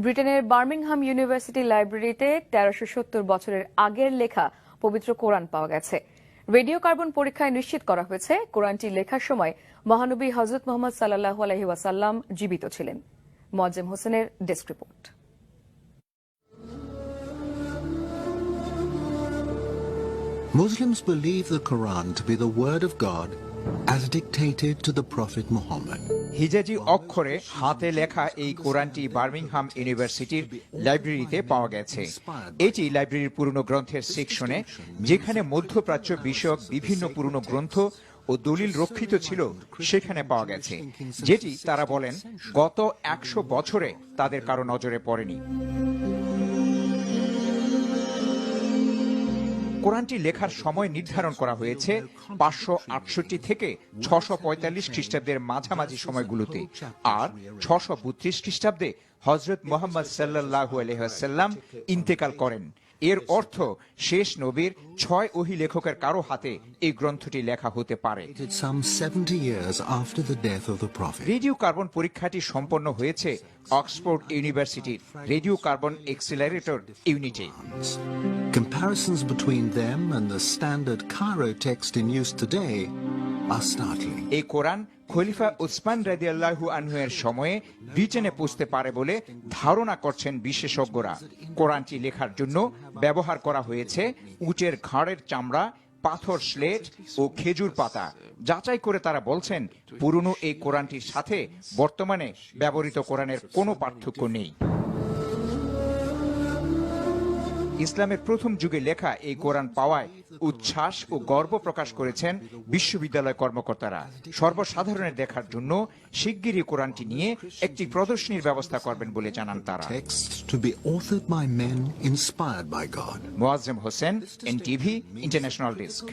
ব্রিটেনের Birmingham university লাইব্রেরিতে ১৩৭০ বছরের আগের লেখা পবিত্র কোরআন পাওয়া গেছে। রেডিও কার্বন পরীক্ষায় নিশ্চিত করা হয়েছে কোরআনটি লেখার সময় মহানবী হযরত মুহাম্মদ সাল্লাল্লাহু আলাইহি ওয়াসাল্লাম জীবিত ছিলেন। মোয়াজ্জেম হোসেনের desk report. Muslims believe the Quran to be the word of God as dictated to the Prophet Muhammad. হিজাজি অক্ষরে হাতে লেখা এই কোরআনটি বার্মিংহাম ইউনিভার্সিটির লাইব্রেরিতে পাওয়া গেছে। এটি লাইব্রেরির পুরনো গ্রন্থের সেকশনে, যেখানে মধ্যপ্রাচ্য বিষয়ক বিভিন্ন পুরনো গ্রন্থ ও দলিল রক্ষিত ছিল, সেখানে পাওয়া গেছে, যেটি তারা বলেন গত ১০০ বছরে তাদের কারো নজরে পড়েনি। কোরআনটি লেখার সময় নির্ধারণ করা হয়েছে ৫৬৮ থেকে ৬৪৫ খ্রিস্টাব্দের মাঝামাঝি সময়গুলোতে, আর ৬৩২ খ্রিস্টাব্দে হযরত মুহাম্মদ সাল্লাল্লাহু আলাইহি ওয়াসাল্লাম ইন্তেকাল করেন। এর অর্থ শেষ নবীর ৬ ওহী লেখকের কারো হাতে এই গ্রন্থটি লেখা হতে পারে। রেডিও কার্বন পরীক্ষাটি সম্পন্ন হয়েছে অক্সফোর্ড ইউনিভার্সিটির রেডিও কার্বন এক্সিলারেটর ইউনিটে। Comparisons between them and the standard Cairo text in use today are startling. এই কোরআন খলিফা উসমান রাদিয়াল্লাহু আনহু এর সময়ে ব্রিটেনে পৌঁছতে পারে বলে ধারণা করছেন বিশেষজ্ঞরা। কোরআনটি লেখার জন্য ব্যবহার করা হয়েছে উটের ঘাড়ের চামড়া, পাথর স্লেট ও খেজুর পাতা। যাচাই করে তারা বলছেন পুরনো এই কোরআনটির সাথে বর্তমানে ব্যবহৃত কোরআনের কোনো পার্থক্য নেই। ইসলামের প্রথম যুগে লেখা এই কোরআন পাওয়ায় উচ্ছ্বাস ও গর্ব প্রকাশ করেছেন বিশ্ববিদ্যালয় কর্মকর্তারা। সর্বসাধারণের দেখার জন্য শিগগিরই কোরআনটি নিয়ে একটি প্রদর্শনীর ব্যবস্থা করবেন বলে জানান তারা। Moazzem Hossain, Moazzem Hossain, NTV international desk.